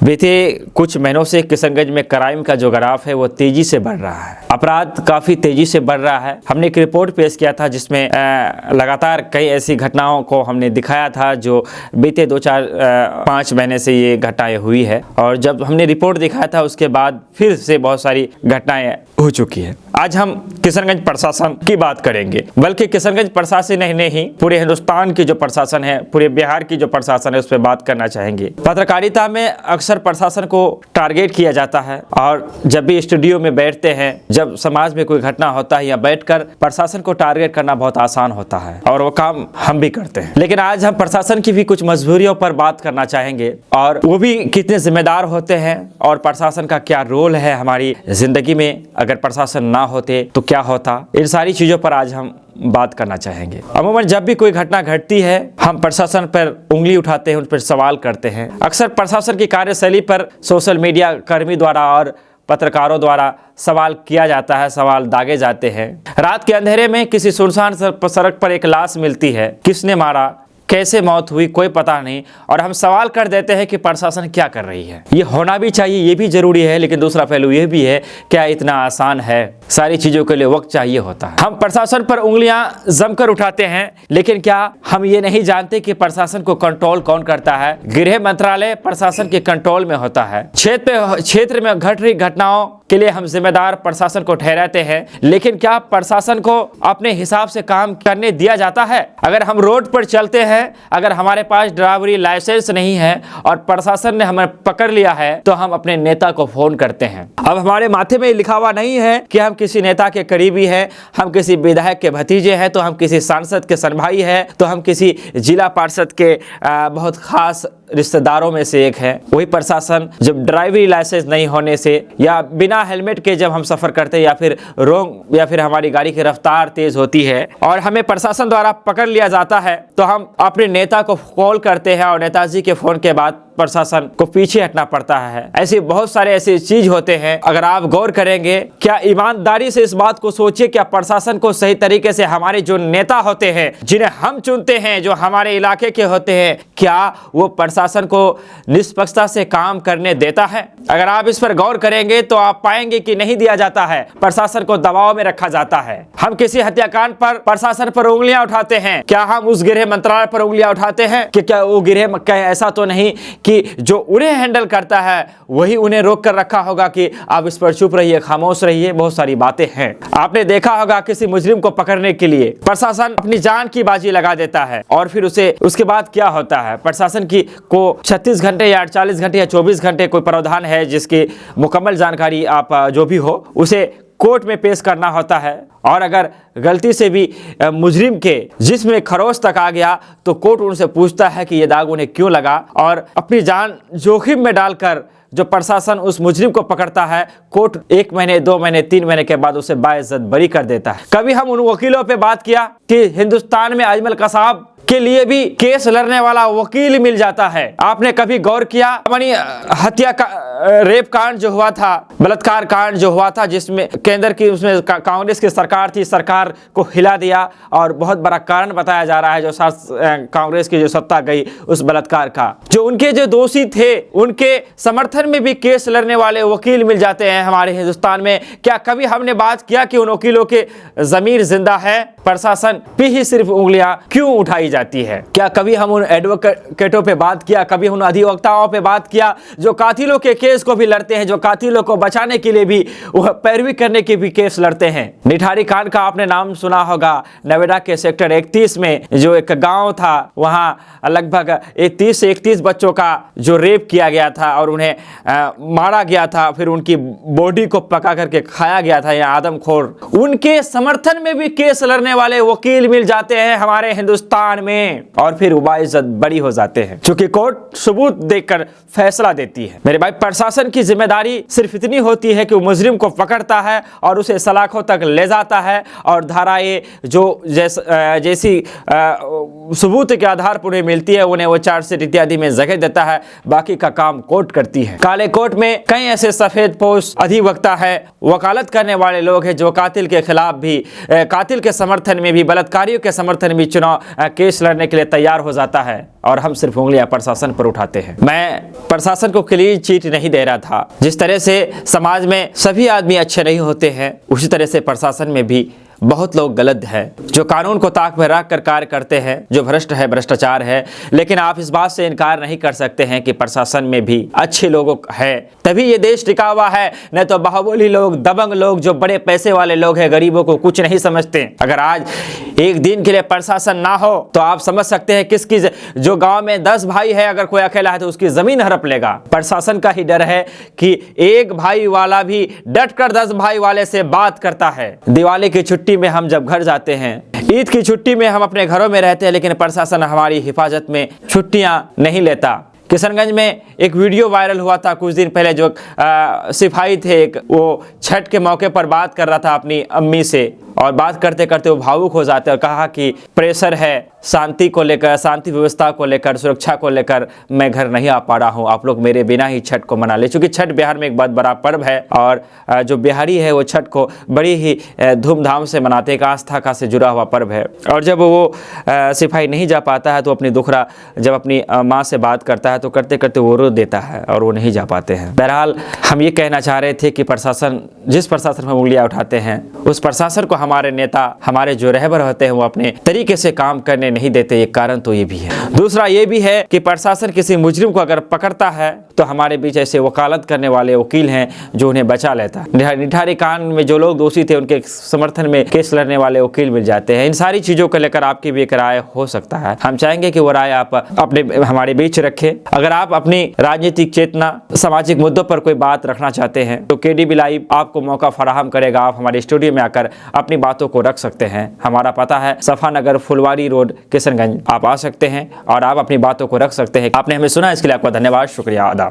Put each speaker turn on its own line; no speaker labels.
बीते कुछ महीनों से किशनगंज में क्राइम का जो ग्राफ है वो तेजी से बढ़ रहा है। अपराध काफी तेजी से बढ़ रहा है। हमने एक रिपोर्ट पेश किया था जिसमें लगातार कई ऐसी घटनाओं को हमने दिखाया था जो बीते 2-4-5 महीने से ये घटनाएं हुई है। और जब हमने रिपोर्ट दिखाया था उसके बाद फिर से बहुत सारी घटनाएं हो चुकी है। आज हम किशनगंज प्रशासन की बात करेंगे, बल्कि किशनगंज प्रशासन ही नहीं पूरे हिंदुस्तान की जो प्रशासन है, पूरे बिहार की जो प्रशासन है उस पर बात करना चाहेंगे। पत्रकारिता में अक्सर प्रशासन को टारगेट किया जाता है और जब भी स्टूडियो में बैठते हैं, जब समाज में कोई घटना होता है या बैठकर प्रशासन को टारगेट करना बहुत आसान होता है और वो काम हम भी करते हैं। लेकिन आज हम प्रशासन की भी कुछ मजबूरियों पर बात करना चाहेंगे और वो भी कितने जिम्मेदार होते हैं और प्रशासन का क्या रोल है हमारी जिंदगी में। अगर प्रशासन ना होते तो क्या होता, इन सारी चीजों पर आज हम बात करना चाहेंगे। अमूमन जब भी कोई घटना घटती है हम प्रशासन पर उंगली उठाते हैं, उन पर सवाल करते हैं। अक्सर प्रशासन की कार्यशैली पर सोशल मीडिया कर्मी द्वारा और पत्रकारों द्वारा सवाल किया जाता है, सवाल दागे जाते हैं। रात के अंधेरे में किसी सुनसान सड़क पर एक लाश मिलती है, किसने मारा, कैसे मौत हुई, कोई पता नहीं, और हम सवाल कर देते हैं कि प्रशासन क्या कर रही है। ये होना भी चाहिए, ये भी जरूरी है, लेकिन दूसरा पहलू ये भी है क्या इतना आसान है। सारी चीजों के लिए वक्त चाहिए होता है। हम प्रशासन पर उंगलियां जमकर उठाते हैं, लेकिन क्या हम ये नहीं जानते कि प्रशासन को कंट्रोल कौन करता है। गृह मंत्रालय प्रशासन के कंट्रोल में होता है। क्षेत्र में घट रही घटनाओं के लिए हम जिम्मेदार प्रशासन को ठहराते हैं, लेकिन क्या प्रशासन को अपने हिसाब से काम करने दिया जाता है। अगर हम रोड पर चलते हैं, अगर हमारे पास ड्राइवरी लाइसेंस नहीं है और प्रशासन ने हमें पकड़ लिया है तो हम अपने नेता को फोन करते हैं। अब हमारे माथे में लिखा हुआ नहीं है कि हम किसी नेता के करीबी हैं, हम किसी विधायक के भतीजे हैं, तो हम किसी सांसद के सनभाई हैं, तो हम किसी जिला पार्षद के बहुत खास रिश्तेदारों में से एक है। वही प्रशासन जब ड्राइवरी लाइसेंस नहीं होने से या बिना हेलमेट के जब हम सफर करते हैं या फिर हमारी गाड़ी की रफ्तार तेज होती है और हमें प्रशासन द्वारा पकड़ लिया जाता है, तो हम अपने नेता को कॉल करते हैं और नेताजी के फोन के बाद प्रशासन को पीछे हटना पड़ता है। ऐसे बहुत सारे ऐसे चीज होते हैं। अगर आप गौर करेंगे, क्या ईमानदारी से इस बात को सोचिए, क्या प्रशासन को सही तरीके से हमारे जो नेता होते हैं, जिन्हें हम चुनते हैं, जो हमारे इलाके के होते हैं, क्या वो प्रशासन को निष्पक्षता से काम करने देता है? अगर आप इस पर गौर करेंगे तो आप पाएंगे कि नहीं दिया जाता है। प्रशासन को दबाव में रखा जाता है। हम किसी हत्याकांड पर प्रशासन पर उंगलियां उठाते हैं, क्या हम उस गृह मंत्रालय पर उंगलियां उठाते हैं कि क्या वो गृह ऐसा तो नहीं कि जो उन्हें हैंडल करता है वही उन्हें रोक कर रखा होगा कि आप इस पर चुप रहिए, खामोश रहिए। बहुत सारी बातें हैं। आपने देखा होगा किसी मुजरिम को पकड़ने के लिए प्रशासन अपनी जान की बाजी लगा देता है और फिर उसके बाद क्या होता है, प्रशासन की को 36 घंटे या 48 घंटे या 24 घंटे कोई प्रावधान है जिसकी मुकम्मल जानकारी आप जो भी हो उसे कोर्ट में पेश करना होता है। और अगर गलती से भी मुजरिम के जिस्म में खरोच तक आ गया तो कोर्ट उनसे पूछता है कि ये दाग उन्हें क्यों लगा, और अपनी जान जोखिम में डालकर जो प्रशासन उस मुजरिम को पकड़ता है, कोर्ट 1 महीने 2 महीने 3 महीने के बाद उसे बाइज्जत बरी कर देता है। कभी हम उन वकीलों पे बात किया कि हिंदुस्तान में अजमल कसाब के लिए भी केस लड़ने वाला वकील मिल जाता है। आपने कभी गौर किया हमारी हत्या का रेप कांड जो हुआ था, बलात्कार कांड जो हुआ था, जिसमें केंद्र की उसमें कांग्रेस की सरकार थी, सरकार को हिला दिया और बहुत बड़ा कारण बताया जा रहा है जो कांग्रेस की जो सत्ता गई उस बलात्कार का। जो उनके जो दोषी थे उनके समर्थन में भी केस लड़ने वाले वकील मिल जाते हैं हमारे हिंदुस्तान में। क्या कभी हमने बात किया कि उन वकीलों के ज़मीर जिंदा है? प्रशासन पे ही सिर्फ उंगलियां क्यों उठाई जाती है? क्या कभी हम उन एडवोकेटों पे बात किया, कभी उन अधिवक्ताओं पे बात किया जो कातिलों के केस को भी लड़ते हैं, जो कातिलों को बचाने के लिए भी वह पैरवी करने के भी केस लड़ते हैं? निठारी कांड का आपने नाम सुना होगा। नोएडा के सेक्टर 31 में जो एक गांव था, वहां लगभग 30 से 31 बच्चों का जो रेप किया गया था और उन्हें मारा गया था, फिर उनकी बॉडी को पका करके खाया गया था। यह आदमखोर, उनके समर्थन में भी केस लड़ने वाले वकील मिल जाते हैं हमारे हिंदुस्तान में और फिर बाइज्जत बरी हो जाते हैं, क्योंकि कोर्ट सबूत देकर फैसला देती है। मेरे भाई, प्रशासन की जिम्मेदारी सिर्फ इतनी होती है कि वो मुजरिम को पकड़ता है और उसे सलाखों तक ले जाता है और धाराएं जो जैसी सबूत के आधार पर उन्हें मिलती है उन्हें वो चार्जशीट इत्यादि में जगह देता है। बाकी का काम कोर्ट करती है। काले कोट में कई ऐसे सफेद पोश अधिवक्ता है, वकालत करने वाले लोग हैं जो कातिल के खिलाफ भी, कातिल के समर्थन में भी, बलात्कारियों के समर्थन में चुनाव केस लड़ने के लिए तैयार हो जाता है और हम सिर्फ उंगलियां प्रशासन पर उठाते हैं। मैं प्रशासन को क्लीन चिट नहीं दे रहा था। जिस तरह से समाज में सभी आदमी अच्छे नहीं होते हैं, उसी तरह से प्रशासन में भी बहुत लोग गलत हैं जो कानून को ताक में रख कर कार्य करते हैं, जो भ्रष्ट है, भ्रष्टाचार है। लेकिन आप इस बात से इनकार नहीं कर सकते हैं कि प्रशासन में भी अच्छे लोग हैं, तभी ये देश टिका हुआ है। नहीं तो बाहुबली लोग, दबंग लोग, जो बड़े पैसे वाले लोग हैं, गरीबों को कुछ नहीं समझते। अगर आज एक दिन के लिए प्रशासन ना हो तो आप समझ सकते हैं किसकी, जो गांव में 10 भाई है, अगर कोई अकेला है तो उसकी जमीन हड़प लेगा। प्रशासन का ही डर है कि एक भाई वाला भी डट कर 10 भाई वाले से बात करता है। दिवाली की छुट्टी में हम जब घर जाते हैं, ईद की छुट्टी में हम अपने घरों में रहते हैं, लेकिन प्रशासन हमारी हिफाजत में छुट्टियां नहीं लेता। किशनगंज में एक वीडियो वायरल हुआ था कुछ दिन पहले, जो सिपाही थे, वो छठ के मौके पर बात कर रहा था अपनी अम्मी से, और बात करते करते वो भावुक हो जाते और कहा कि प्रेशर है, शांति को लेकर, शांति व्यवस्था को लेकर, सुरक्षा को लेकर मैं घर नहीं आ पा रहा हूँ, आप लोग मेरे बिना ही छठ को मना ले। चूँकि छठ बिहार में एक बहुत बड़ा पर्व है और जो बिहारी है वो छठ को बड़ी ही धूमधाम से मनाते, एक आस्था का से जुड़ा हुआ पर्व है। और जब वो सिपाही नहीं जा पाता है तो अपनी दुखड़ा जब अपनी माँ से बात करता है तो करते करते वो रो देता है और वो नहीं जा पाते हैं। बहरहाल हम ये कहना चाह रहे थे कि प्रशासन, जिस प्रशासन में उंगलियां उठाते हैं, उस प्रशासन को हमारे नेता, हमारे जो रहबर होते हैं वो अपने तरीके से काम करने नहीं देते। एक कारण तो ये भी है। दूसरा ये भी है कि प्रशासन किसी मुजरिम को अगर पकड़ता है तो हमारे बीच ऐसे वकालत करने वाले वकील हैं जो उन्हें बचा लेता है। निठारी कांड में जो लोग दोषी थे उनके समर्थन में केस लड़ने वाले वकील मिल जाते हैं। इन सारी चीजों को लेकर आपकी भी एक राय हो सकता है। हम चाहेंगे कि वो राय आप अपने हमारे बीच रखें। अगर आप अपनी राजनीतिक चेतना, सामाजिक मुद्दों पर कोई बात रखना चाहते हैं तो KDB लाइव आपको मौका फराहम करेगा। आप हमारे स्टूडियो में आकर अपनी बातों को रख सकते हैं। हमारा पता है सफानगर, फुलवारी रोड, किशनगंज। आप आ सकते हैं और आप अपनी बातों को रख सकते हैं। आपने हमें सुना, इसके लिए आपका धन्यवाद, शुक्रिया, आदाब।